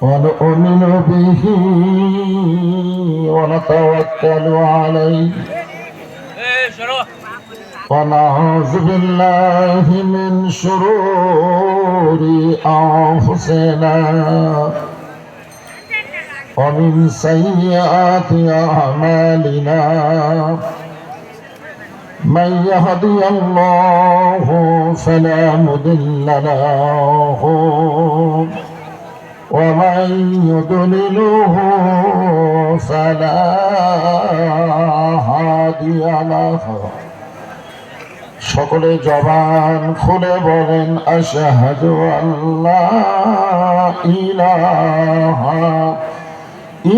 ونؤمن به ونتوكل عليه ونعوذ بالله من شرور أنفسنا ومن سيئات أعمالنا من يهدي الله فلا مضل له ومن يضلله فلا هادي له সকলে জবান খুলে বলেন আশহাদু আল্লা ইলাহা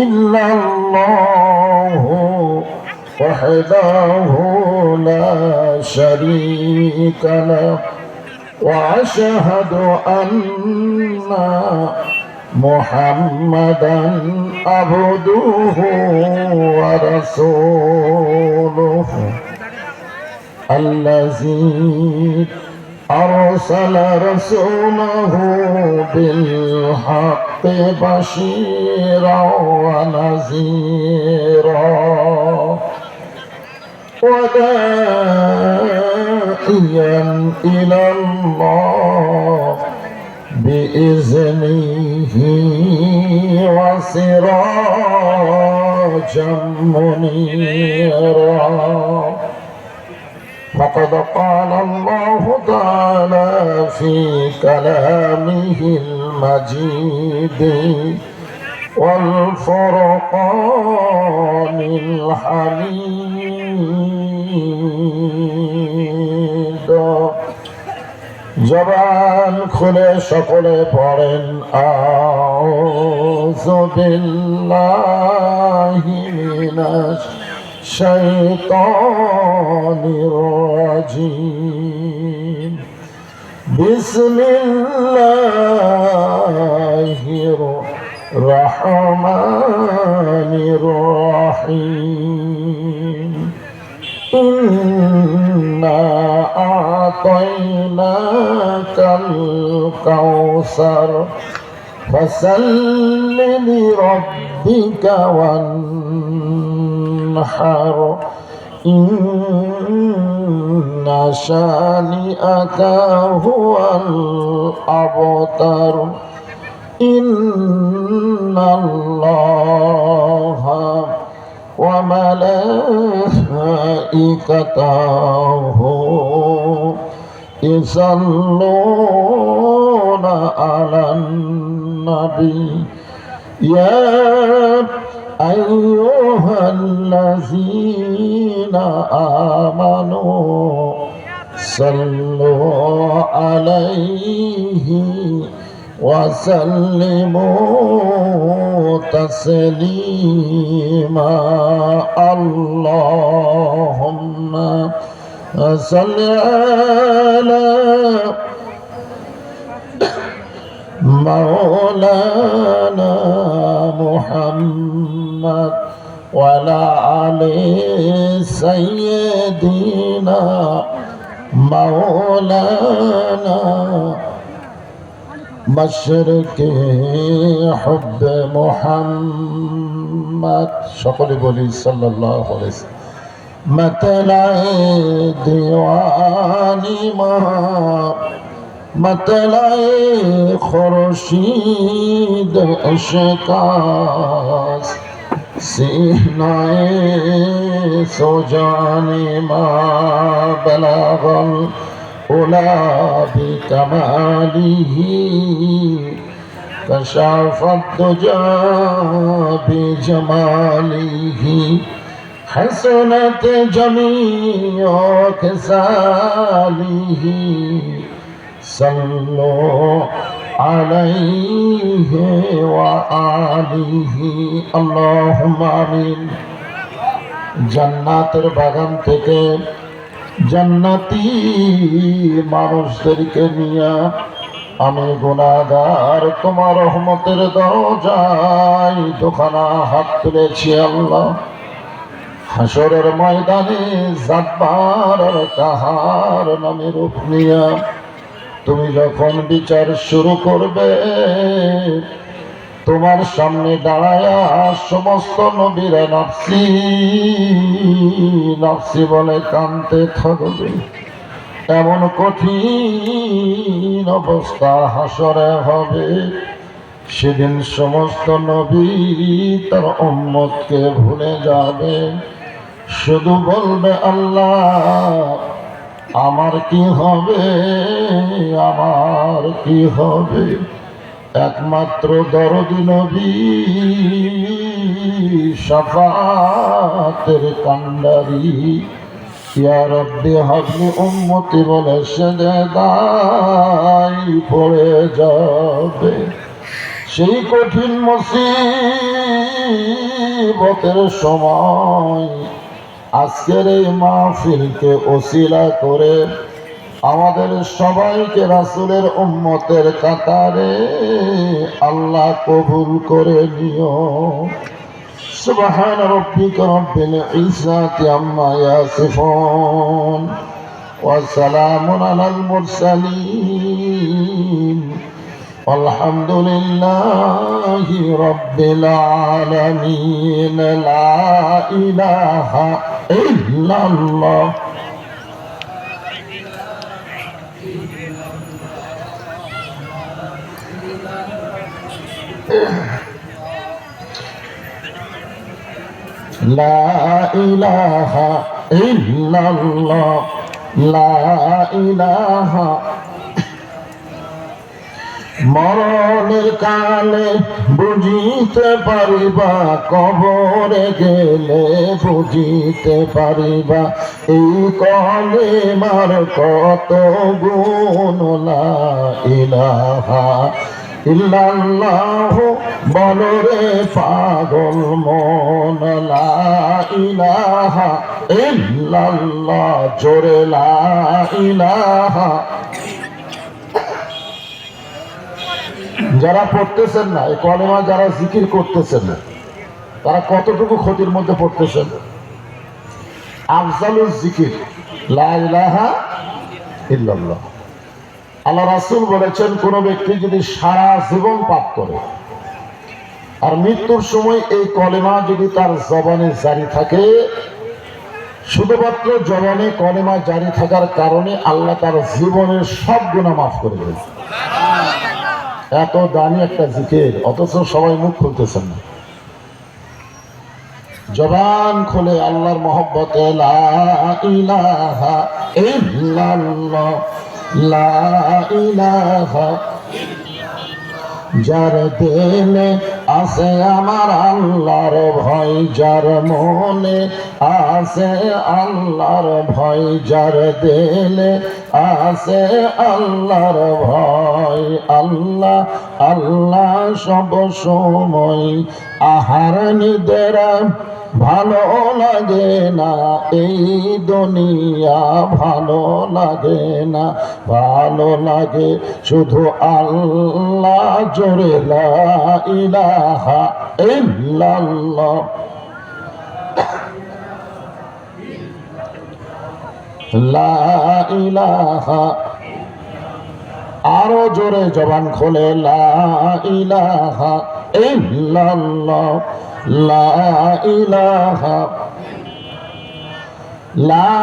ইল্লাল্লাহু ওয়াহদাহু লা শারীকা লাহু ওয়া আশহাদু আন্না মুহাম্মাদান আবদুহু ওয়া রাসূলুহু الذي أرسل رسوله بالحق بشيرا ونذيرا وداعيا إلى الله بإذنه وسراجا منيرا فقد قال الله تعالى في كلامه المجيد والفرقان الحميد জবান খুলে সকলে পড়েন আউযু বিল্লাহি মিনাশ الشيطان الرجيم بسم الله الرحمن الرحيم إنا أعطيناك الكوثر فصل لربك وانحر إن شانئك هو الأبتر إن الله وملائكته يصلون على النبي يا أيها الذين آمنوا صلوا عليه وسلموا تسليما اللهم صل على مولانا محمد وعلى آل سيدنا مولانا مشرق حب محمد সকলে বলি সাল্লাল্লাহু আলাইহি ওয়াসাল্লাম मतलाए दीवानी मतलाए खुर्शीद अशकास सीनाए सुजाने बलागल उला बिकमालिही कशाफत दुजा बिजमालिही حسنت جميع خصاله صلوا عليه وآله اللهم آمين জান্নাতের বাগান থেকে জান্নাতি মানুষদেরকে নিয়ে আমি গুনাহগার তোমার রহমতের দরজায় দুখানা হাত তুলেছি আল্লাহ হাসরের ময়দানে জাব্বার আর কাহার নামে রূপ নিয়া তুমি যখন বিচার শুরু করবে তোমার সামনে দাঁড়ায়া সমস্ত নবীরা নফসি নফসি বলে কাঁদতে থাকবে। এমন কঠিন অবস্থা হাসরে হবে, সেদিন সমস্ত নবী তার উম্মতকে ভুলে যাবে, শুধু বলবে আল্লাহ আমার কি হবে, আমার কি হবে। একমাত্র দরদি নবী শাফাতের কান্ডারি ইয়া রব্বি হাবলি উম্মতি বলে সেজদায় পড়ে যাবে। সেই কঠিন মুসিবতের সময় আজকের এই মাহফিলকে ওসিলা করে আমাদের সবাইকে রাসূলের উম্মতের কাতারে আল্লাহ কবুল করে নিও। সুবহান রাব্বিকা রাব্বিল ইজ্জাতি আম্মা ইয়াসিফুন ওয়া সালামুন আলাল মুরসালিন والحمد لله رب العالمين لا إله إلا الله لا إله إلا الله لا إله মরণের কালে বুঝিতে পারিবা, কবরে গেলে বুঝিতে পারিবা, এই কলেমার কত গুণ। লা ইলাহা ইল্লাল্লাহু বলো রে পাগল মন, লা ইলাহা ইল্লাল্লাহ জোরে লা ইলাহা। যারা পড়তেছেন না এই কলেমা, যারা জিকির করতেছেন না, তারা কতটুকু ক্ষতির মধ্যে পড়তেছেন? আফজালুল জিকির লা ইলাহা ইল্লাল্লাহ। আল্লাহ রাসূল বলেছেন, কোন ব্যক্তি যদি সারা জীবন পাপ করে আর মৃত্যুর সময় এই কলেমা যদি তার জবানে জারি থাকে, শুধুমাত্র জবানে কলেমা জারি থাকার কারণে আল্লাহ তার জীবনের সব গুনাহ মাফ করে দেন। এত দামি একটা জিকির, অথচ সবাই মুখ খুলতেছেন না। জবান খুলে আল্লাহর মহব্বতে লা ইলাহা ইল্লাল্লাহ লা ইলাহা। যার দিলে আছে আমার আল্লাহর ভয়, যার মনে আছে আল্লাহর ভয়, যার দিলে আছে আল্লাহর ভয়, আল্লাহ আল্লাহ সব সময়। আহার নিদেরা ভালো লাগে না, এই দুনিয়া ভালো লাগে না, ভালো লাগে শুধু আল্লাহ জোরে লা ইলাহা ইল্লাল্লাহ লা ইলাহা। আরো জোরে জবান খোলে লা ইলাহা ইল্লাল্লাহ লা ইলাহা লা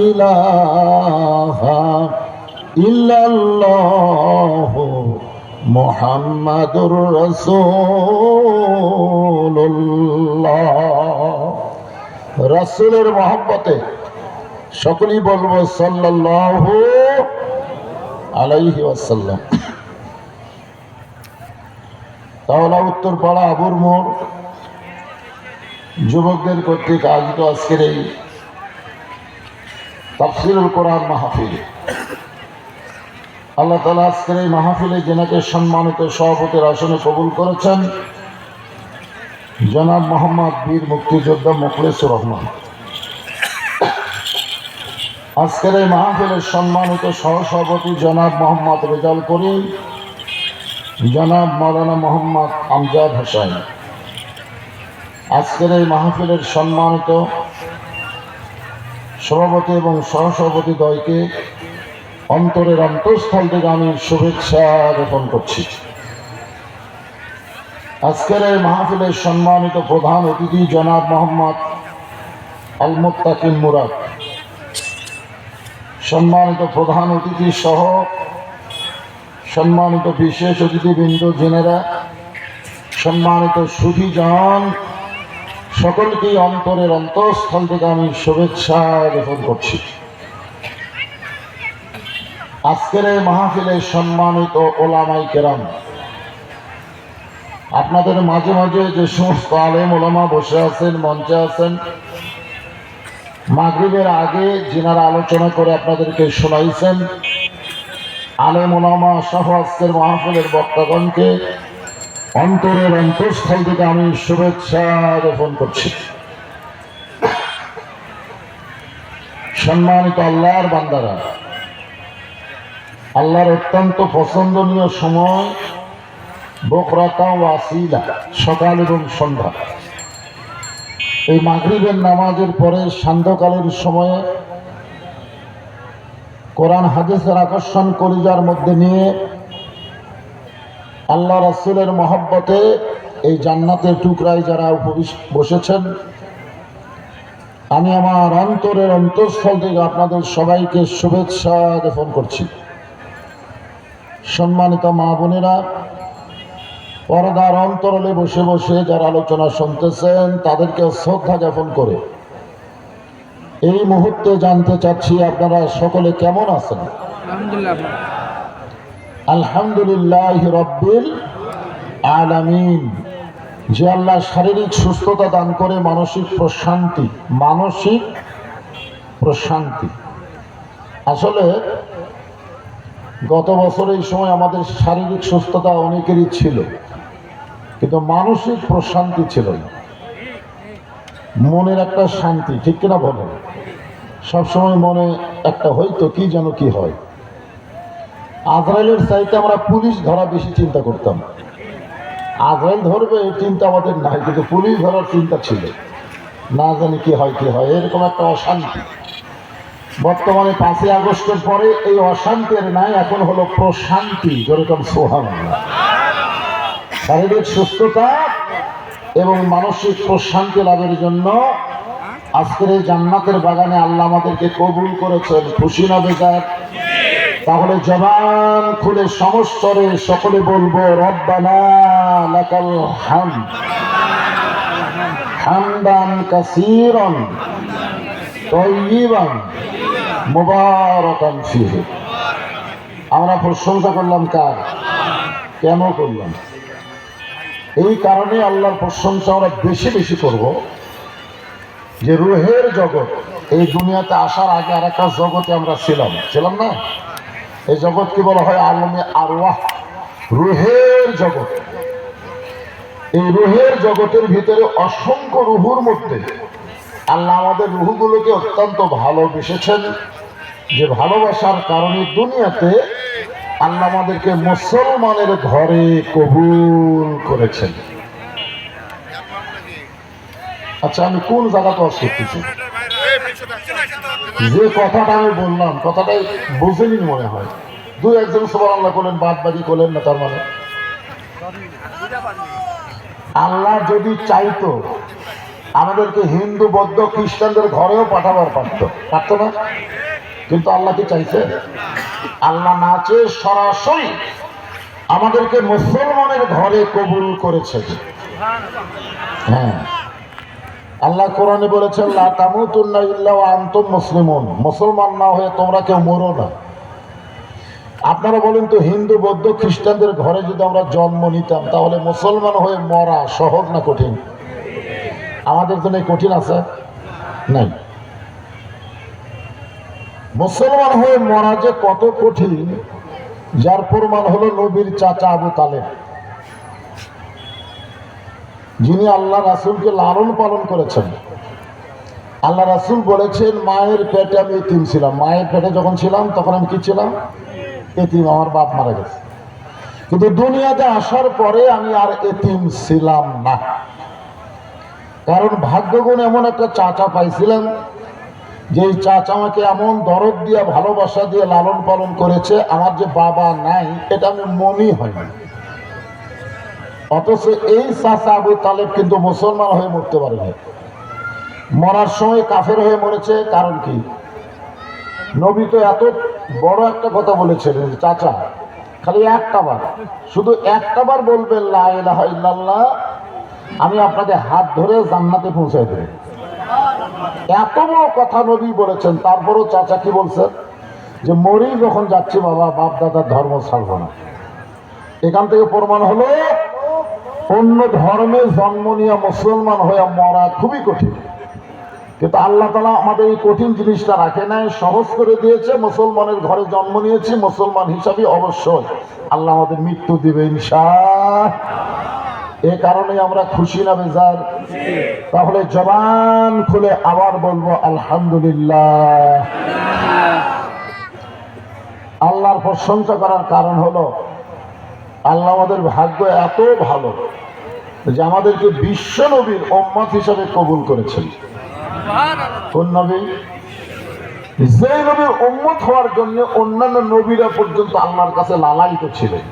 ইলাহা ইল্লাল্লাহ মুহাম্মাদুর রাসূলুল্লাহ। রাসূলের মহব্বতে সকলেই বলবো সাল্লাল্লাহু আলাইহি ওয়াসাল্লাম। তাওলা উত্তরপাড়া আবুর মোড় যুবকদের কর্তৃক আয়োজিত আজকের এই তাফসীরুল কোরআন মাহফিল, আল্লাহ তাআলা আজকের এই মাহফিলে যেনাকে সম্মানিত সভাপতির আসনে কবুল করেছেন, জনাব মোহাম্মদ বীর মুক্তিযোদ্ধা মুখলেসুর রহমান। আজকের এই মাহফিলের সম্মানিত সহসভাপতি জনাব মোহাম্মদ রেজাউল করিম, জনাব মাওলানা মোহাম্মদ আমজাদ হোসেন। আজকের এই মাহফিলের সম্মানিত সভাপতি এবং সহসভাপতি দ্বয়কে অন্তরের অন্তঃস্থল থেকে আমি শুভেচ্ছা জ্ঞাপন করছি। আজকের এই মাহফিলের সম্মানিত প্রধান অতিথি জনাব মোহাম্মদ আল মুত্তাকিন মুরাদ, সম্মানিত প্রধান অতিথি সহ সম্মানিত বিশেষ অতিথিবৃন্দ, জেনেরা, সম্মানিত সুধীজন, সকলকেই অন্তরের অন্তঃস্থল থেকে আমি শুভেচ্ছা জ্ঞাপন করছি। আজকের এই মাহফিলের সম্মানিত ওলামায়ে কেরাম, আপনাদের মাঝে মাঝে যে সমস্ত আলেম ওলামা বসে আছেন, মঞ্চে আছেন, মাগরিবের আগে যিনারা আলোচনা করে আপনাদেরকে শোনাইছেন, আলেম ওলামা সহ আজকের মাহফিলের বক্তাগণকে অন্তরের অন্তঃস্থল থেকে আমি শুভেচ্ছা জ্ঞাপন করছি। সম্মানিত আল্লাহর বান্দারা, আল্লাহর অত্যন্ত পছন্দনীয় সময় বকরাতা ও আসিলা, সকাল এবং সন্ধ্যা। এই মাগরিবের নামাজের পরে সান্ধ্যকালের সময়ে কোরআন হাদিসের আকর্ষণ কলিজার মধ্যে নিয়ে আল্লাহ রাসূলের মহব্বতে এই জান্নাতের টুকরায় যারা বসেছেন, আমি আমার অন্তরের অন্তঃস্থল থেকে আপনাদের সবাইকে শুভেচ্ছা জ্ঞাপন করছি। সম্মানিত মা বোনেরা, পর্দার অন্তরালে বসে বসে যারা আলোচনা শুনতেছেন, তাদেরকে শ্রদ্ধা জ্ঞাপন করে এই মুহূর্তে জানতে চাচ্ছি আপনারা সকলে কেমন আছেন? আলহামদুলিল্লাহ রাব্বিল আলামিন। যে আল্লাহ শারীরিক সুস্থতা দান করে মানসিক প্রশান্তি। আসলে গত বছর এই সময় আমাদের শারীরিক সুস্থতা অনেকেরই ছিল, কিন্তু মানসিক প্রশান্তি ছিল না, মনের একটা শান্তি, ঠিক কিনা বলেন? সবসময় মনে একটা হয়তো কি যেন কি হয়। আজরাইলের চাইতে আমরা পুলিশ ধরা বেশি চিন্তা করতাম। আজরাইল ধরবে এই চিন্তা আমাদের নাই, কিন্তু পুলিশ ধরার চিন্তা ছিল, না জানি কি হয় এরকম একটা অশান্তি। বর্তমানে 5ই আগস্টের পরে এই অশান্তির নাই, এখন হলো প্রশান্তি। যেরকম সুবহানাল্লাহ। শারীরিক সুস্থতা এবং মানসিক প্রশান্তি লাভের জন্য আজকের এই জান্নাতের বাগানে আল্লাহ আমাদেরকে কবুল করেছেন। খুশি না বেজার? তাহলে জবান খুলে সমস্তরে সকলে বলবো, রব্বানা লাকাল হামদ হামদান কাসীরান তাইয়িবান মুবারাকান ফীহি। আমরা প্রশংসা করলাম কার? কেন করলাম? এই কারণে আল্লাহর প্রশংসা আমরা বেশি বেশি করব, যে রুহের জগৎ, এই দুনিয়াতে আসার আগে আর একটা জগতে আমরা ছিলাম না? এই জগৎকে বলা হয় আলমে আরওয়াহ, রুহের জগৎ। এই রুহের জগতের ভিতরে অসংখ্য রুহুর মধ্যে আল্লাহ আমাদের রুহগুলোকে অত্যন্ত ভালোবেসেছেন, যে ভালোবাসার কারণে দুনিয়াতে আল্লাহ আমাদেরকে মুসলমানের ঘরে কবুল করেছেন। আচ্ছা, আমি কোন জায়গাতে ওয়াজ করতেছি? যে কথাটা আমি বললাম, কথাটাই বুঝেনি মনে হয়। 2-1 সুবহানাল্লাহ করলেন, বাদ বাকি করলেন না। তার মানে আল্লাহ যদি চাইতো আমাদেরকে হিন্দু, বৌদ্ধ, খ্রিস্টানদের ঘরেও পারতো না? কিন্তু আল্লাহ কি চাইছে? আল্লাহ না চেয়ে সরাসরি আমাদেরকে মুসলমানের ঘরে কবুল করেছে। হ্যাঁ, আল্লাহ কোরআনে বলেছেন, লা তামুতুন্না ইল্লা ওয়া আনতুম মুসলিমুন। মুসলমান না হয়ে তোমরা কেউ মরো না। আপনারা বলেন তো, হিন্দু, বৌদ্ধ, খ্রিস্টানদের ঘরে যদি আমরা জন্ম নিতাম, তাহলে মুসলমান হয়ে মরা সহজ না কঠিন? আমাদের জন্য কঠিন আছে? নাই। মুসলমান হয়ে মরা যে কত কঠিন, যার প্রমাণ হলো নবীর চাচা আবু তালেব, যিনি আল্লাহ রাসূলকে লালন পালন করেছেন। আল্লাহ রাসূল বলেছেন, মায়ের পেটে আমি এতিম ছিলাম। মায়ের পেটে যখন ছিলাম তখন আমি কি ছিলাম? এতিম। আমার বাপ মারা গেছে, কিন্তু দুনিয়াতে আসার পরে আমি আর এতিম ছিলাম না। কারণ ভাগ্যগুণ এমন একটা চাচা পাইছিলাম, যে চাচা আমাকে এমন দরদ দিয়ে, ভালোবাসা দিয়ে লালন পালন করেছে, আমার যে বাবা নাই এটা আমি মনেই হয়নি। অথচ এই চাচা আবু তালেব কিন্তু মুসলমান হয়ে মরতে পারেনি। মরার সময় কাফের হয়ে মরেছে। কারণ কি? নবী তো এত বড় একটা কথা বলেছিলেন, চাচা খালি একটাবার, শুধু একটাবার বলবেন লা ইলাহা ইল্লাল্লাহ, আমি আপনাকে হাত ধরে জান্নাতে পৌঁছায় দেব। এত বড় কথা নবী বলেছেন, তারপরও চাচা কি বলছেন? যে মরি যখন যাচ্ছি বাবা, বাপ দাদার ধর্ম ছাড়ব না। এখান থেকে প্রমাণ হলো অন্য ধর্মে জন্ম নিয়ে মুসলমান হয়ে মরা খুবই কঠিন। কিন্তু আল্লাহ তাআলা আমাদের এই কঠিন জিনিসটা রাখে নাই, সহজ করে দিয়েছে। মুসলমানের ঘরে জন্ম নিয়েছি, মুসলমান হিসাবে অবশ্যই আল্লাহ আমাদের মৃত্যু দিবে ইনশাআল্লাহ। এ কারণে আমরা খুশি না বেজার? তাহলে জবান খুলে আবার বলবো আলহামদুলিল্লাহ। আল্লাহর প্রশংসা করার কারণ হলো আল্লাহ আমাদের ভাগ্য এত ভালো যে আমাদেরকে বিশ্ব নবীর উম্মত হিসাবে কবুল করেছেন। কোন নবী? যে নবীর উম্মত হওয়ার জন্য অন্যান্য নবীরা পর্যন্ত আল্লাহর কাছে লালায়িত ছিলেন,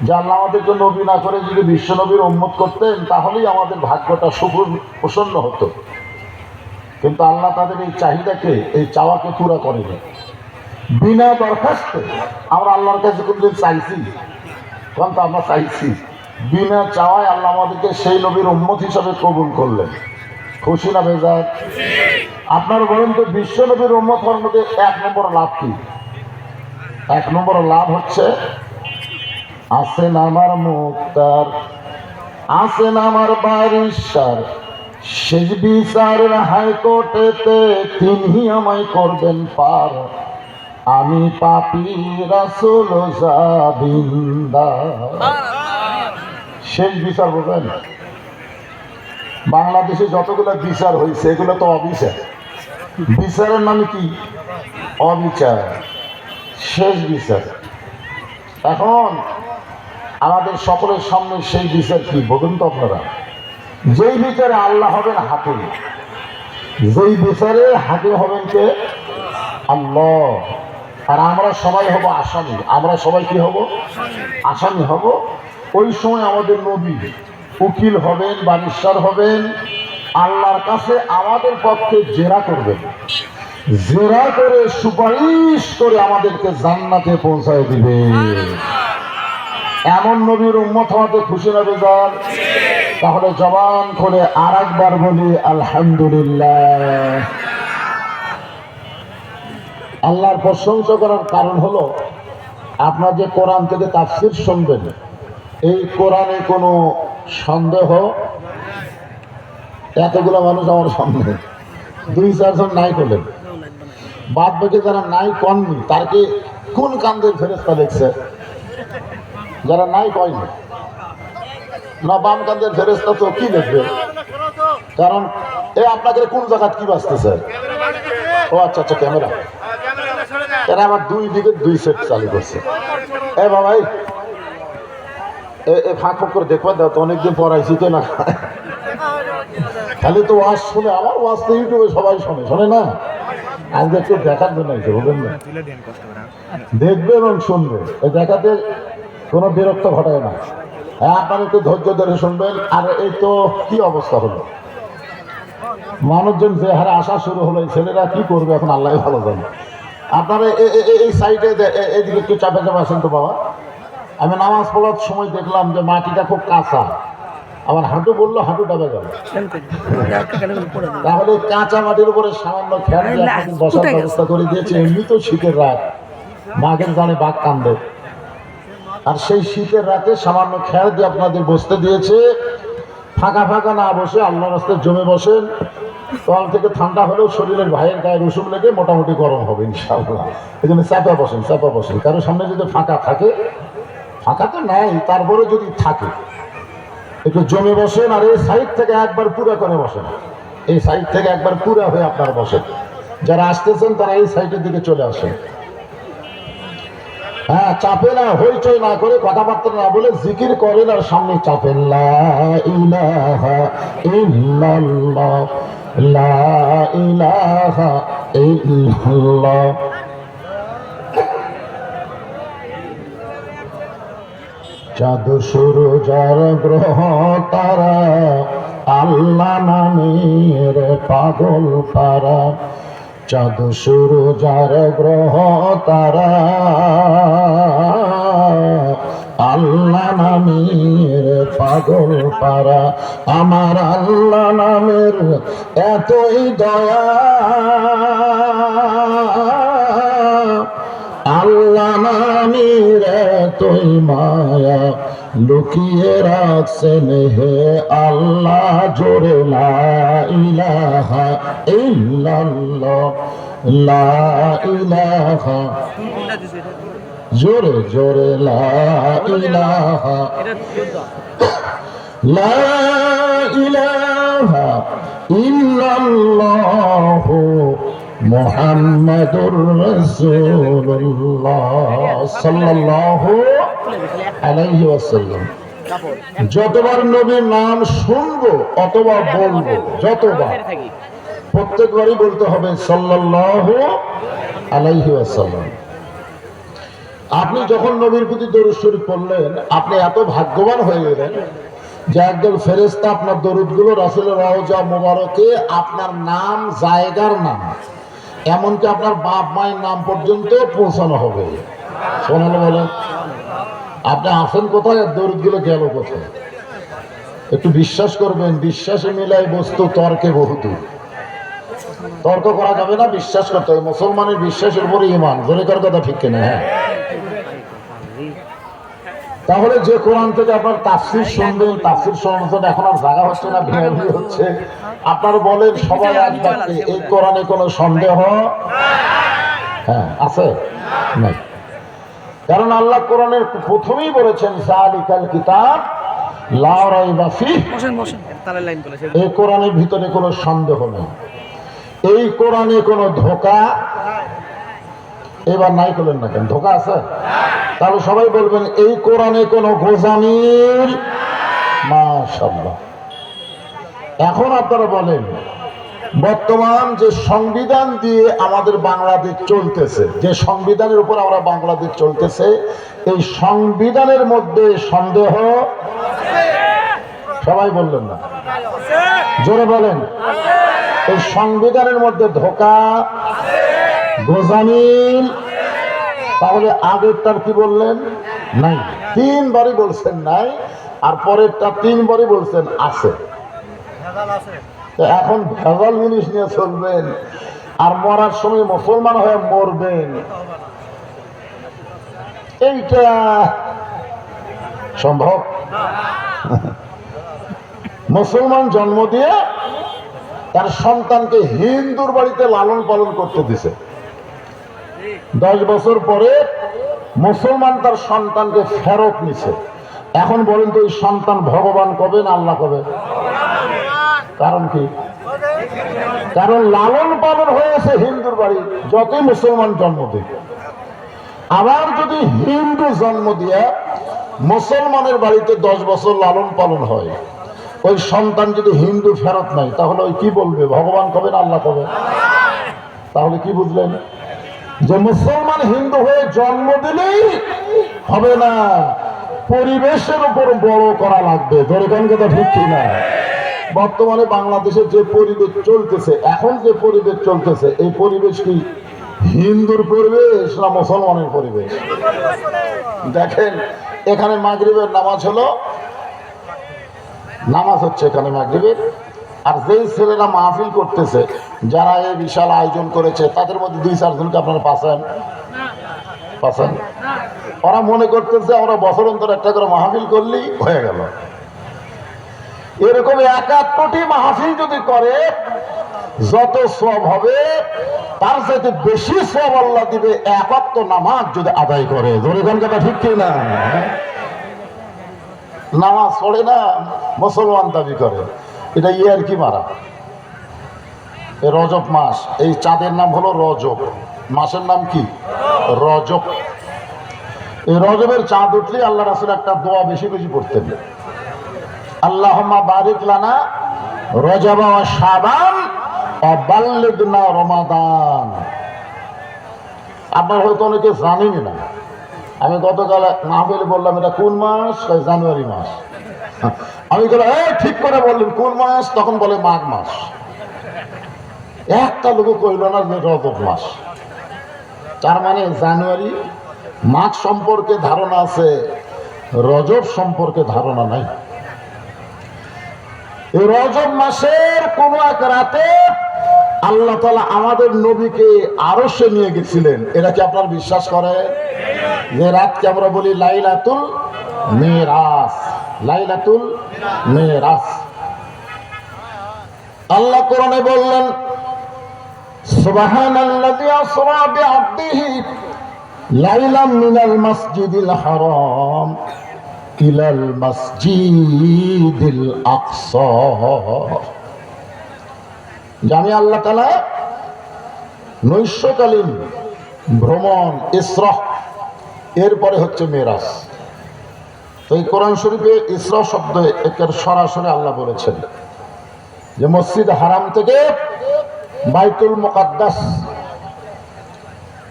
যে আল্লাহ আমাদেরকে নবী না করে যদি বিশ্ব নবীর উম্মত করতেন তাহলেই আমাদের ভাগ্যটা প্রসন্ন হতো। কিন্তু আল্লাহ তাদের এই চাহিদাকে, এই চাওয়াকে পুরা করেনি। বিনা দরখাস্তে আমরা আল্লাহর কাছে কোনদিন চাইছি? তখন তো আমরা চাইছি। বিনা চাওয়ায় আল্লাহ আমাদেরকে সেই নবীর উম্মত হিসাবে কবুল করলেন। খুশি না বেজার? আপনার বলেন তো, বিশ্ব নবীর উম্মত হওয়ার মধ্যে এক নম্বর লাভ কি? এক নম্বর লাভ হচ্ছে আছেন আমার মুক্তার, আছেন আমার বারিশার, শেষ বিচারের হাইকোর্টেতে তিনি আমায় করবেন পার, আমি পাপী রাসূল জাবিন্দার। শেষ বিচার বলবেন? বাংলাদেশে যতগুলো বিচার হয়েছে এগুলো তো অবিচার। বিচারের নামে কি? অবিচার, শেষ বিচার। এখন আমাদের সকলের সামনে সেই বিচার কি বলুন তো আপনারা? যেই বিচারে আল্লাহ হবেন হাকিম, যেই বিচারে হাকিম হবেন কে? আল্লাহ। আর আমরা সবাই হব আসামি। আমরা সবাই কি হব? আসামি হব। ওই সময় আমাদের নবী উকিল হবেন, বারিশার হবেন, আল্লাহর কাছে আমাদের পক্ষে জেরা করবেন, জেরা করে সুপারিশ করে আমাদেরকে জান্নাতে পৌঁছায় দিবে। এমন নবীর উম্মত হওয়াতে খুশি না বেজার? তাহলে জবান করে আর একবার বলি আলহামদুলিল্লাহ। আল্লাহর প্রশংসা করার কারণ হলো আপনার যে কোরআন থেকে তাফসীর শুনবেন, এই কোরআনে কোনো সন্দেহ? এতগুলো মানুষ আমার সামনে, 2-4 জন নাই করলেন, বাদ বাকি যারা নাই কননি তারকে কোন কান্দের ফেরেশতা দেখছে? যারা নাই কয়নি না, বাম কান্দের ফেরেশতা তো কি দেখবে? কারণ এ আপনাকে কোন জায়গা কি বাঁচতেছে? ও আচ্ছা আচ্ছা, ক্যামেরা। এরা আমার দুই দিকে 2 সেট চালু করছে। এ বাবা, ফাঁক ফাঁক করে দেখবার দাও তো, অনেকদিন পর আইসি তো না। খালি তো ওয়াজ শুনে, আমার ওয়াজ তো ইউটিউবে সবাই শোনে না। আজকে একটু দেখার জন্য আইসে, বুঝলেন না? দেখবে এবং শুনবে, দেখাতে কোনো বিরক্ত ঘটায় না। হ্যাঁ, আপনারা একটু ধৈর্য ধরে শুনবেন। আর এই তো কি অবস্থা হলো, মানুষজন যে হারে আসা শুরু হলো, এই ছেলেরা কি করবে এখন আল্লাহ ভালো জানে। আপনারা এই সাইডে এইদিকে একটু চাপে চাপে আসেন তো বাবা। আমি নামাজ পড়ার সময় দেখলাম যে মাটিটা খুব কাঁচা, আমার হাঁটু বললো হাঁটু ডাবে গেল। তাহলে কাঁচা মাটির উপরে সামান্য খেয়াল বসার ব্যবস্থা করে দিয়েছে। এমনি তো শীতের রাত, মাঘের জানে বাঘ কান্দে, আর সেই শীতের রাতে সামান্য খেয়াল দিয়ে আপনাদের বসতে দিয়েছে। ফাঁকা ফাঁকা না বসে আল্লাহ রাস্তায় জমে বসেন, তল থেকে ঠান্ডা হলেও শরীরের ভাইয়ের গায়ে রসুন লেগে মোটামুটি গরম হবে ইনশাআল্লাহ। এই জন্য চাপা বসেন, চাপা বসেন। কারোর সামনে যদি ফাঁকা থাকে, ফাঁকা তো নাই, তারপরে যদি থাকে একটু জমে বসেন। আর এই সাইড থেকে একবার পুরা করে বসেন, এই সাইড থেকে একবার পুরা হয়ে আপনারা বসেন। যারা আসতেছেন তারা এই সাইডের দিকে চলে আসেন। হ্যাঁ, চাপে না, হইচই না করে, কথাবার্তা না বলে জিকির করেন আর সামনে চাপেন। লা ইলাহা ইল্লাল্লাহ, লা ইলাহা ইল্লাল্লাহ। চাঁদ সূরজ আর গ্রহ তারা আল্লাহ নামের পাগল তারা। চাঁদ সূরজ আর গ্রহ তারা আল্লাহ নামের পাগল পারা। আমার আল্লাহ নামের এতই দয়া, আল্লাহ নামের এতই মায়া, লুকিয়ে রাখছেন হে আল্লাহ জোরে লা ইলাহা ইল্লাল্লাহ, লা ইলাহা, জোরে জোরে লা ইলাহা, লা ইলাহা ইল্লাল্লাহ মুহাম্মাদুর রাসূলুল্লাহ সাল্লাল্লাহু আলাইহি ওয়াসাল্লাম। যতবার নবীর নাম শুনবো অথবা বলবো, যতবার প্রত্যেকবারই বলতে হবে সাল্লাল্লাহু আলাইহি ওয়াসাল্লাম। আপনি যখন নবীর প্রতি দরুদ শরীফ পড়লেন, আপনি এত ভাগ্যবান হয়ে গেলেন যে একদল ফেরেশতা আপনার দরুদগুলো রাসূলের রওজা মোবারকে আপনার নাম, জায়গার নাম, এমনকি আপনার বাপ মায়ের নাম পর্যন্ত পৌঁছানো হবে। শোনালো বলেন, আপনি আছেন কোথায় আর দরুদগুলো গেল কোথায়? একটু বিশ্বাস করবেন, বিশ্বাসে মিলাই বস্তু তর্কে বহুদূর। তর্ক করা যাবে না, বিশ্বাস করতে হবে। মুসলমানের বিশ্বাসের উপরে ঈমান, জোরে কার কথা ঠিক কিনা? হ্যাঁ। তাহলে যে কোরআন থেকে আপনার তাফসীর শুনবেন, তাফসীর শোনার জন্য এখন আর জায়গা হচ্ছে না, ভিড় হচ্ছে, আপনার বলেন সবাই এক বাক্যে এই কোরআনে কোনো সন্দেহ হ্যাঁ আছে নাই? কারণ আল্লাহ কোরআনের প্রথমেই বলেছেন যালিকাল কিতাব লা রাইবা ফিহ, এই কোরআনের ভিতরে কোনো সন্দেহ নেই, এই কোরআনে কোনো ধোঁকা এবার নাই করলেন না কেন? ধোঁকা আছে? তাহলে সবাই বলবেন এই কোরআনে কোনো গোজামিল। মাশাআল্লাহ। এখন আপনারা বলেন, বর্তমান যে সংবিধান দিয়ে আমাদের বাংলাদেশ চলতেছে, যে সংবিধানের উপর আমরা বাংলাদেশ চলতেছে, এই সংবিধানের মধ্যে সন্দেহ? সবাই বললেন না, জোরে বলেন। এই সংবিধানের মধ্যে ধোঁকা, গোজামিল। তাহলে আগেরটার কি বললেন? নাই। তিনবারই বলছেন নাই, আর পরেরটা তিনবারই বলছেন আছে। এখন ভেজাল জিনিস নিয়ে চলবেন আর মরার সময় মুসলমান হয়ে মরবেন, এইটা সম্ভব? মুসলমান জন্ম দিয়ে তার সন্তানকে হিন্দুর বাড়িতে লালন পালন করতে দিছে, 10 বছর পরে মুসলমান তার সন্তানকে ফেরত নিছে। এখন বলেন তো, এই সন্তান ভগবান কবে না আল্লাহ কবে? কারণ কি? কারণ লালন পালন হয়েছে হিন্দুর বাড়ি, যতই মুসলমান জন্ম দিক। আবার যদি হিন্দু জন্ম দিয়ে মুসলমানের বাড়িতে 10 বছর লালন পালন হয়, ওই সন্তান যদি হিন্দু ফেরত নাই, তাহলে ওই কি বলবে? ভগবান কবে না আল্লাহ কবে? তাহলে কি বুঝলেন? যে মুসলমান হিন্দু হয়ে জন্ম দিলেই হবে না, পরিবেশের উপর বড় করা লাগবে। দরকার কথা ঠিক কিনা? বর্তমানে বাংলাদেশের যে পরিবেশ চলতেছে, এখন যে পরিবেশ চলতেছে, এই পরিবেশ কি হিন্দুর পরিবেশ না মুসলমানের পরিবেশ? দেখেন, এখানে মাগরিবের নামাজ হলো, নামাজ হচ্ছে এখানে মাগরিবের, আর যেই ছেলেরা মাহফিল করতেছে, যারা এই বিশাল আয়োজন করেছে, তাদের মধ্যে 2-4 জনকে আপনারা পাচ্ছেন? ওরা মনে করতেছে আমরা বছর অন্তর একটা করে মাহফিল করলেই হয়ে গেল। এরকম 71টি মাহফিল যদি করে, যত সওয়াব হবে তার চাইতে বেশি সওয়াব আল্লাহ দিবে 1 ওয়াক্ত নামাজ যদি আদায় করে। জোরেখান কথা ঠিক কিনা? নামাজ পড়ে না, মুসলমান দাবি করে, এটা ইয়ার কি মারা। এই রজব মাস, এই চাঁদের নাম হলো রজব, মাসের নাম কি? রজব। এই রজবের চাঁদ উঠলে আল্লাহ রাসূল একটা দোয়া বেশি বেশি পড়তেন, আল্লাহুম্মা বারিক লানা রজবা ওয়া শাবান ওয়া বাল্লিগনা রমাদান। আপনারা হয়তো অনেকে জানেনই না, আমি গতকাল মাহফিলে বললাম এটা কোন মাস? জানুয়ারি মাস। আমি ঠিক করে বললেন কোন মাস? তখন বলে মাঘ মাস। একটা লোক কইল না যে রজব মাস। তার মানে জানুয়ারি মাঘ সম্পর্কে ধারণা আছে, রজব সম্পর্কে ধারণা নাই। এই রজব মাসের কোন এক রাতে আল্লাহ তাআলা আমাদের নবীকে আরশে নিয়ে গেছিলেন। এটা কি আপনারা বিশ্বাস করেন? যে রাতকে আমরা বলি লাইলাতুল মিরাজ। লাইলাতুল মিরাজ। আল্লাহ কোরআনে বললেন সুবহানাল্লাযী আসরা বিআবদিহি লাইলাম মিনাল মাসজিদিল হারাম ইলাল মাসজিদিল আকসা। আমি আল্লাহ তাআলা নৈশকালীন ভ্রমণ ইসরা, এরপরে হচ্ছে মেরাজ। তো এই কোরআন শরীফে ইসরা শব্দ একের সরাসরি আল্লাহ বলেছেন যে মসজিদ হারাম থেকে বাইতুল মুকাদ্দাস,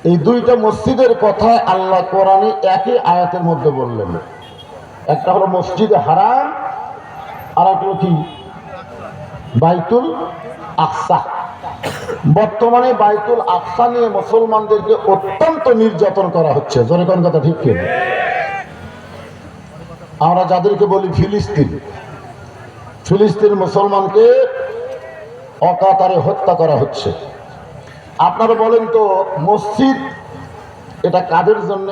এই দুইটা মসজিদের কথা আল্লাহ কোরআনে একই আয়াতের মধ্যে বললেন। একটা হলো মসজিদ হারাম, আর একটা হলো কি বাইতুল আকসা। বর্তমানে বাইতুল আকসা নিয়ে মুসলমানদেরকে অত্যন্ত নির্যাতন করা হচ্ছে। জোরে কোন কথা ঠিক কি? আমরা যাদেরকে বলি ফিলিস্তিন, ফিলিস্তিন মুসলমানকে অকাতরে হত্যা করা হচ্ছে। আপনারা বলেন তো মসজিদ এটা কাদের জন্য?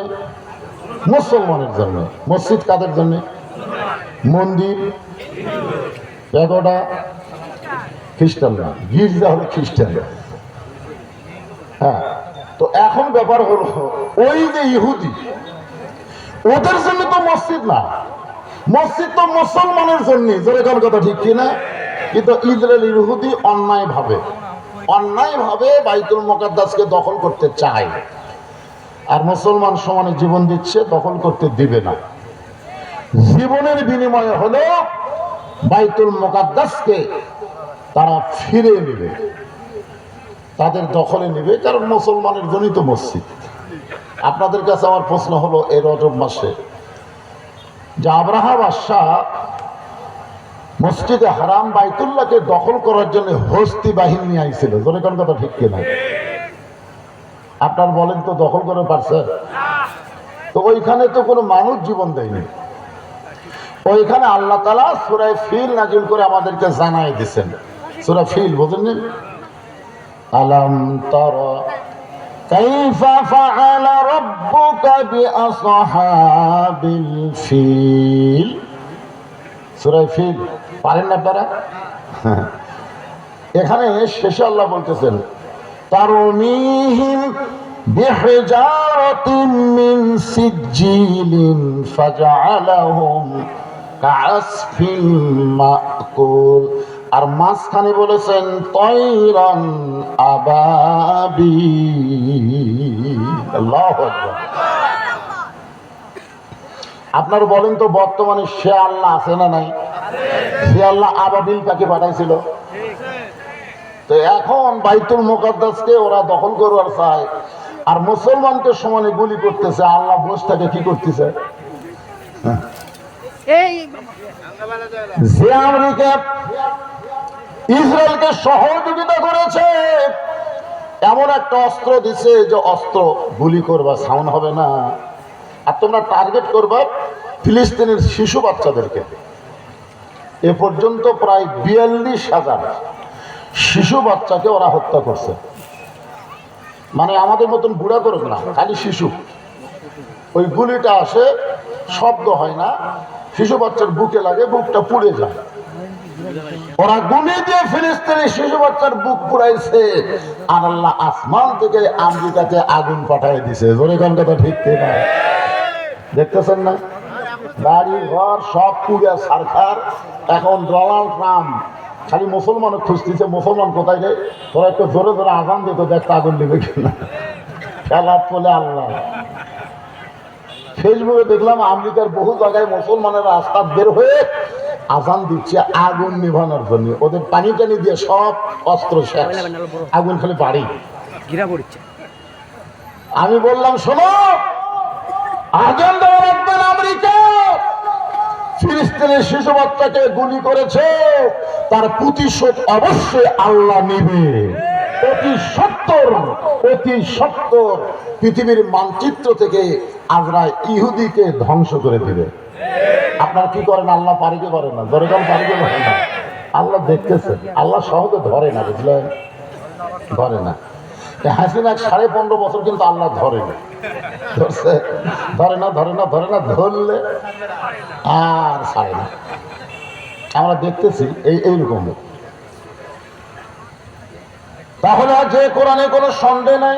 মুসলমানের জন্য। মসজিদ কাদের জন্য? মন্দির প্যাগোডা খ্রিস্টানরা, গির্জা হলো খ্রিস্টানরা। হ্যাঁ, তো এখন ব্যাপার হলো ওই যে ইহুদি, ওদের জন্য তো মসজিদ না, মসজিদ তো মুসলমানের জন্য। জোরে কোন কথা ঠিক কিনা? কিন্তু ইসরায়েল ইহুদি অন্যায়ভাবে বাইতুল মুকাদ্দাসকে দখল করতে চায়, আর মুসলমান সমানে জীবন দিচ্ছে, দখল করতে দিবে না। জীবনের বিনিময়ে হলো বাইতুল মুকাদ্দাসকে তারা ফিরে নেবে, তাদের দখলে নেবে, কারণ মুসলমানের জন্যই তো মসজিদ। আপনাদের কাছে আমার প্রশ্ন হলো এই রজব মাসে যে আব্রাহা বাদশাহ মসজিদে হারাম বাইতুল্লাহকে দখল করার জন্য হস্তি বাহিনী নিয়ে আইছিল। জোরে কোন কথা ঠিক কিনা? আপনার বলেন তো দখল করে পারছে? তো ওইখানে তো কোনো মানুষ জীবন দেয়নি। ওইখানে আল্লাহ তাআলা সূরা ফিল নাযিল করে আমাদেরকে জানাই দিয়েছেন। সূরা ফিল বুঝেননি? আলাম তারা কাইফা ফাআলা রাব্বুকা বিআসহাবিল ফিল। সূরা ফিল পারেন না আপনারা? এখানে শেষে আল্লাহ বলতেছেন তারমিহিম বিহিজারাতিন মিন সিজ্জিলিন ফাজআলাহুম কাআসফিন মাকুল। আর মাঝখানে বলেছেন তয়রান আবাবিল। আল্লাহু আকবার। আপনারা বলেন তো বর্তমানে সে আল্লাহ আছে না নাই? সে আল্লাহ আবাবিল কাকে পাঠাইছিল? তো এখন বাইতুল মুকাদ্দাসকে ওরা দখল করবার চায়, আর মুসলমানকে সমানে গুলি করতেছে। আল্লাহ বসটাকে কি করতেছে? যে আমেরিকা ইসরায়েলকে সহযোগিতা করেছে, এমন একটা অস্ত্র দিছে যে অস্ত্র গুলি করবা, সাউন্ড হবে না, আর তোমরা টার্গেট করবা ফিলিস্তিনের শিশু বাচ্চাদেরকে। এ পর্যন্ত প্রায় ৪২,০০০ শিশু বাচ্চাকে ওরা হত্যা করছে। মানে আমাদের মতন বুড়া করুক না, খালি শিশু। ওই গুলিটা আসে, শব্দ হয় না, শিশু বাচ্চার বুকে লাগে, বুকটা পুড়ে যায়। ওরা গুলি দিয়ে ফিলিস্তিনের শিশু বাচ্চার বুক পুড়াইছে, আর আল্লাহ আসমান থেকে আমেরিকাতে আগুন পাঠিয়ে দিছে। জোরে কোন কথা ঠিক না? দেখতেছেন না? বাড়ি ঘর সব পুড়ে সারখার। এখন ডোনাল্ড ট্রাম্প খালি মুসলমান খুঁজতেছে, মুসলমান কোথায় রে? তোরা একটু জোরে জোরে আজান দিত, দেখতে আগুন নেবে কিনা। খেলার চলে আল্লাহ। ফেসবুকে দেখলাম আমেরিকার বহু জায়গায় মুসলমানের রাস্তা বের হয়ে আজান দিচ্ছে আগুন নিভানোর জন্য। ওদের পানি টানি দিয়ে সব অস্ত্র শেষ, আগুন খালি বাড়ি। আমি বললাম শোনো, আজেন্ডা রাখবেন আমেরিকা ফিলিস্তিনের শিশু বাচ্চাকে গুলি করেছে, তার প্রতিশোধ অবশ্যই আল্লাহ নেবে। অতি সত্তর পৃথিবীর মানচিত্র থেকে আজরাইল ইহুদিকে ধ্বংস করে দিবে। আপনারা কি করেন? আল্লাহ পারিকে করে না, দরকার পারিকে করে না। আল্লাহ দেখতেছে, আল্লাহ সহজে ধরে না, বুঝলেন? ধরে না। হাসিনা 15.5 বছর কিন্তু আল্লাহ ধরে না, ধরলে আর ছাড়ে না। আমরা দেখতেছি এইরকম। তাহলে যে কোরআনে কোনো সন্দেহ নাই,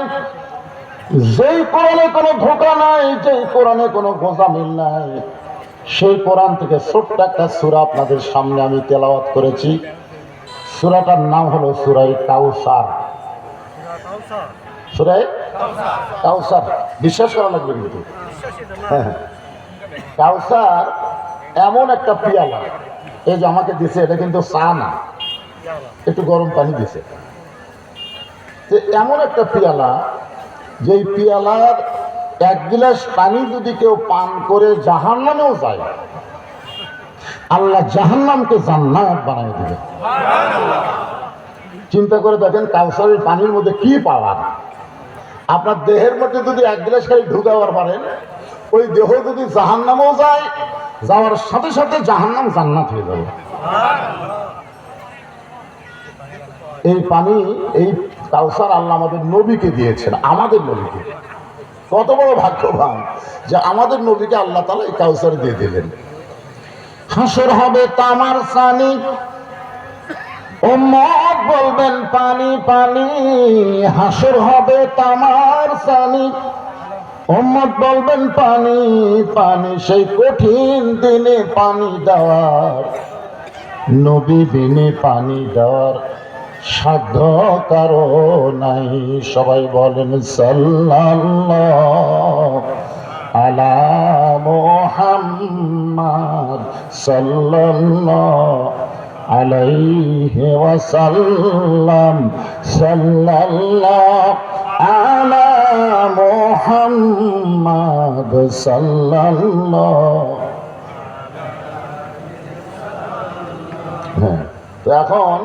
যেই কোরআনে কোনো ধোঁকা নাই, যেই কোরআনে কোনো গোজামিল নাই, সেই কোরআন থেকে ছোট্ট একটা সূরা আপনাদের সামনে আমি তেলাওয়াত করেছি। সূরাটার নাম হলো সূরা কাউসার। সূরা কাউসার বিশ্বাস করা লাগবে কিন্তু। কাউসার এমন একটা পিয়ালা, এই যে আমাকে দিছে, এটা কিন্তু চা না, একটু গরম পানি দিছে। এমন একটা পিয়ালা, যেই পিয়ালার 1 গিলাস পানি যদি কেউ পান করে জাহান্নামেও যায়, আল্লাহ জাহান্নামকে জান্নাত বানায় দিবে। চিন্তা করে দেখেন কাউসারের পানির মধ্যে কি পাওয়ার। আপনার দেহের মধ্যে যদি 1 গিলাস খালি ঢুকাবার পারেন, ওই দেহ যদি জাহান্নামেও যায়, যাওয়ার সাথে সাথে জাহান্নাম জান্নাত হয়ে যাবে। এই পানি, এই কাউসার আল্লাহ আমাদের নবীকে দিয়েছেন, আমাদের নবীকে। কত বড় ভাগ্যবান যে আমাদের নবীকে আল্লাহ তাআলা এই কাউসার দিয়ে দিলেন। হাসর হবে তামার সানি, উম্মত বলবেন পানি পানি। হাসর হবে তামার সানি, উম্মত বলবেন পানি পানি। সেই কঠিন দিনে পানি দেওয়ার, নবী বিনে পানি দেওয়ার সাধ্য কারো নাই। সবাই বলেন সাল্লাল্লাহু আলা মুহাম্মাদ সাল্লাল্লাহু আলাইহি ওয়াসাল্লাম। সাল্লাল্লাহু আলা মুহাম্মাদ সাল্লাল্লাহু। তো এখন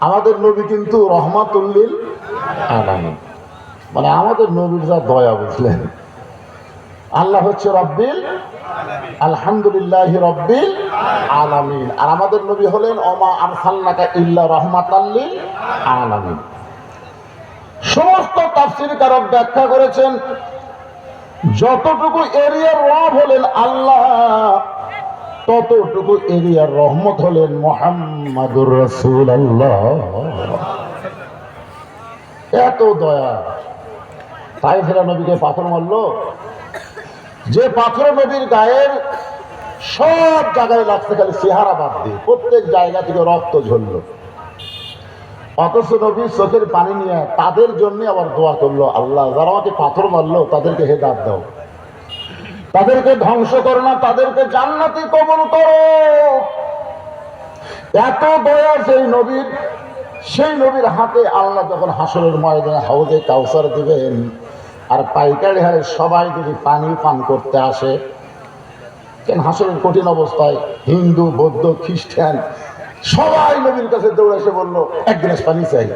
আমাদের নবী কিন্তু রহমাতুল লিল আলামিন, মানে আমাদের নবীর যা দয়া, বুঝলেন? আল্লাহ হচ্ছে রব্বিল, আলহামদুলিল্লাহি রব্বিল আলামিন। আর আমাদের নবী হলেন ওমা আরসালনাকা ইল্লা রাহমাতাল লিল আলামিন। সমস্ত তাফসীরকারক ব্যাখ্যা করেছেন, যতটুকু এরিয়ার রব হলেন আল্লাহ, ততটুকু এরিয়ার রহমত হলেন মুহাম্মাদুর রাসূলুল্লাহ। এত দয়া। তাই ফেরা নবীকে পাথর মারলো, যে পাথর নবীর গায়ের সব জায়গায় লাগছে, খালি চেহারা বাদ দিয়ে প্রত্যেক জায়গা থেকে রক্ত ঝরল। অথচ নবী চোখের পানি নিয়ে তাদের জন্য আবার দোয়া করলো, আল্লাহ যারা আমাকে পাথর মারলো তাদেরকে হেদায়েত দাও, তাদেরকে ধ্বংস করো না, তাদেরকে জান্নাতে কবুল করো। এত দয়া সেই নবীর। সেই নবীর হাতে আল্লাহ যখন হাসরের ময়দানে হাউজে কাউসার দিবেন, আর পাইকারি হারে সবাই যদি পানি পান করতে আসে, কেন হাসরের কঠিন অবস্থায় হিন্দু, বৌদ্ধ, খ্রিস্টান সবাই নবীর কাছে দৌড়ে এসে বললো 1 গ্লাস পানি চাই।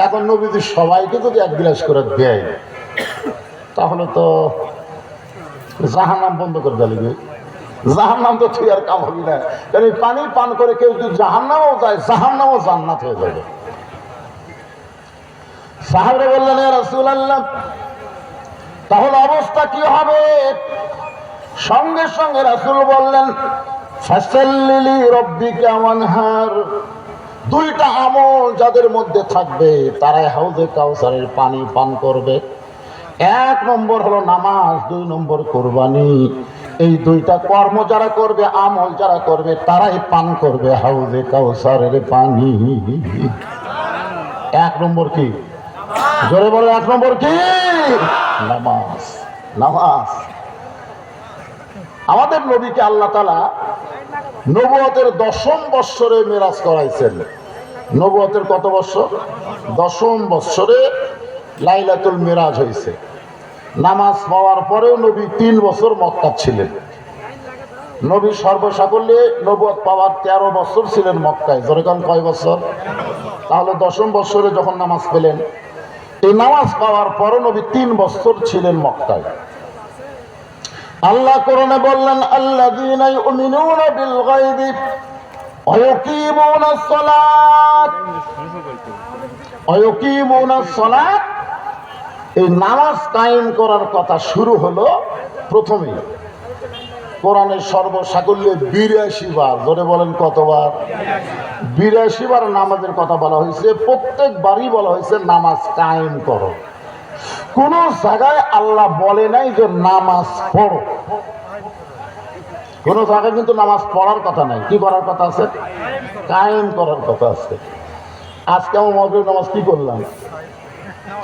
এখন নবী যদি সবাইকে যদি 1 গ্লাস করে দেয়, তাহলে তো জাহান্নাম বন্ধ করে দিলে। জাহান্নাম তো তুই আর কাম হবি না, কারণ এই পানি পান করে কেউ যদি জাহান্নামেও যায়, জাহান্নামও জান্নাত হয়ে যাবে। সাহাবারা বললেন, ইয়া রাসূলুল্লাহ, তাহলে অবস্থা কি হবে? সঙ্গে সঙ্গে রাসূল বললেন, ফাসাল্লি রাব্বিকা ওয়ানহার। 2টা আমল যাদের মধ্যে থাকবে তারাই হাউজে কাউসারের পানি পান করবে। 1 নম্বর হলো নামাজ, 2 নম্বর কুরবানি। এই 2টা কর্ম যারা করবে, আমল যারা করবে, তারাই পান করবে হাউজে কাউসারের পানি। 1 নম্বর কি? জোরে বলে 1 নম্বর কি? নামাজ। নামাজ। আমাদের নবীকে আল্লাহ তাআলা নবুয়তের 10ম বৎসরে মেরাজ করাইছেন। নবুয়তের কত বৎসর? 10ম বৎসরে লাইলাতুল মিরাজ হয়েছে। নামাজ পাওয়ার পরেও নবী 3 বছর মক্কা ছিলেন। নবী সর্বসাকল্যে নবুয়ত পাওয়ার 13 বছর ছিলেন মক্কায়। যেরকম কয় বছর? তাহলে 10ম বছরে যখন নামাজ পেলেন, এই নামাজ পাওয়ার পরও নবী 3 বছর ছিলেন মক্কায়। আল্লাহ কোরআনে বললেন, আল্লাযীনা ইউমিনুনা বিল গায়বি ওয়া ইউকিমুনাস সালাত ওয়া ইউকিমুনাস সালাত। এই নামাজ কায়েম করার কথা শুরু হলো প্রথমেই কোরআনের সর্বসাকল্যে 82 বার। ধরে বলেন কতবার? 82 বার নামাজের কথা বলা হয়েছে। প্রত্যেকবারই বলা হয়েছে নামাজ কায়েম করো। কোন জায়গায় আল্লাহ বলে নাই যে নামাজ পড়ো। কোন জায়গায় কিন্তু নামাজ পড়ার কথা নাই। কি করার কথা আছে? কায়েম করার কথা আছে। আজকে আমার মাগরিব নামাজ কি করলাম?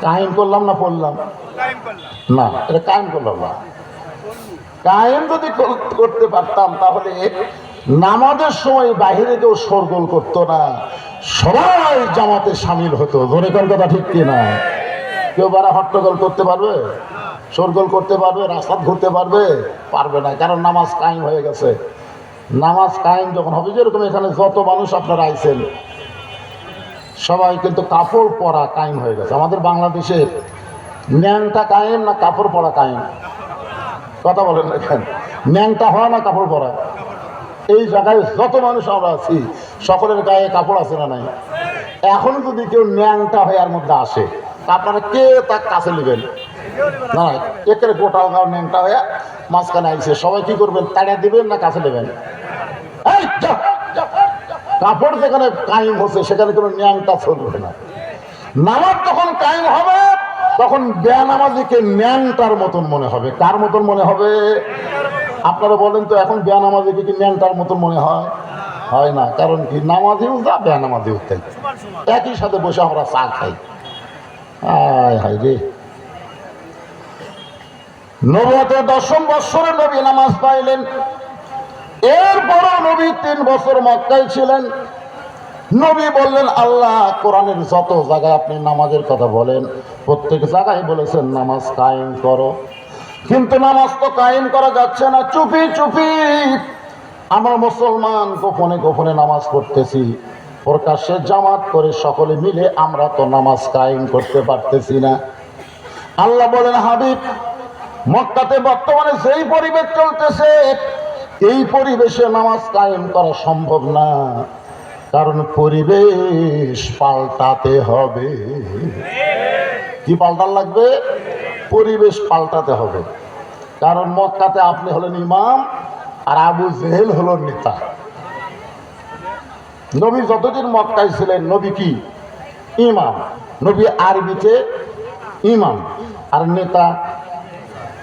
কায়েম করলাম না পড়লাম? না, এটা কায়েম করলাম না। কায়েম যদি করতে পারতাম তাহলে নামাজের সময় বাহিরে কেউ শোরগোল করতো না, সবাই জামাতে সামিল হতো। ধরে কোন কথা ঠিক কিনা? কেউ বারা হট্টগোল করতে পারবে? শোরগোল করতে পারবে? রাস্তা ঘুরতে পারবে? পারবে না, কারণ নামাজ কায়েম হয়ে গেছে। নামাজ কায়েম যখন হবে, যেরকম এখানে যত মানুষ আপনারা আইছেন সবাই কিন্তু কাপড় পরা কায়েম হয়ে গেছে। আমাদের বাংলাদেশের ন্যাংটা কায়েম না কাপড় পরা কায়েম? কথা বলেন না কেন? ন্যাংটা হওয়া না কাপড় পরা? এই জায়গায় যত মানুষ আমরা আছি সকলের গায়ে কাপড় আছে না নাই? এখন যদি কেউ ন্যাংটা হয়ে এর মধ্যে আসে, আপনারা কে তার কাছে নেবেন? না, একের গোটা গাও ন্যাংটা হয়ে মাঝখানে আইছে, সবাই কি করবেন? তাড়িয়ে দিবেন না কাছে নেবেন? কাপড় যেখানে কায়েম হচ্ছে সেখানে কোনো ন্যাংটা চলবে না। নামাজ যখন কায়েম হবে তখন বেনামাজিকে ন্যাংটার মতন মনে হবে। কার মতন মনে হবে? আপনারা বলেন তো, এখন বেনামাজিকে কি ন্যাংটার মতন মনে হয়? হয় না। কারণ কি? নামাজিও যা বেনামাজিও তাই, একই সাথে বসে আমরা চা খাই। হায় হায় রে। নবুয়তের 10ম বৎসরে নবী নামাজ পাইলেন। এরপরও নবী 3 বছর মক্কায় ছিলেন। নবী বললেন, আল্লাহ কোরআনের যত জায়গায় আপনি নামাজের কথা বলেন প্রত্যেক জায়গায় বলেছেন নামাজ কায়েম করো, কিন্তু নামাজ তো কায়েম করা যাচ্ছে না। চুপি চুপি আমরা মুসলমান গোপনে গোপনে নামাজ পড়তেছি, প্রকাশ্যে জামাত করে সকলে মিলে আমরা তো নামাজ কায়েম করতে পারতেছি না। আল্লাহ বলেন, হাবিব, মক্কাতে বর্তমানে যেই পরিবেশ চলতেছে এই পরিবেশে নামাজ কায়েম করা সম্ভব না, কারণ পরিবেশ পাল্টাতে হবে। কি পাল্টান লাগবে? পরিবেশ পাল্টাতে হবে। কারণ মক্কাতে আপনি হলেন ইমাম আর আবু জেহেল হলো নেতা। নবী যতদিন মক্কায় ছিলেন নবী কি? ইমাম। নবী আরবিতে ইমাম আর নেতা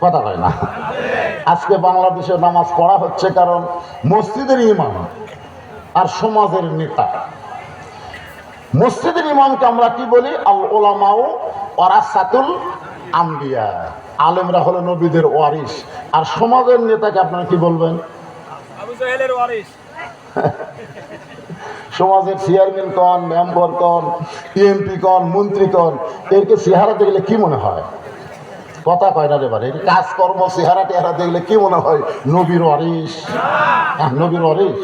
কথা কয় না। আজকে বাংলাদেশে নামাজ পড়া হচ্ছে কারণ মসজিদের ইমাম আর সমাজের নেতা। মসজিদের ইমামকে আমরা কি বলি? আল উলামাউ ওয়ারাসাতুল আম্বিয়া। আলেমরা হলো নবীদের ওয়ারিস। আর সমাজের নেতাকে আপনারা কি বলবেন? আবু জাহেলের ওয়ারিস। সমাজের চেয়ারম্যান কন, মেম্বার কন, এমপি কন, মন্ত্রী কন, এরকে চেহারা দেখলে কি মনে হয়? কথা কয় না রে বারে। কাজকর্ম চেহারা টেহারা দেখলে কি মনে হয়? নবীর ওয়ারিস। নবীর ওয়ারিস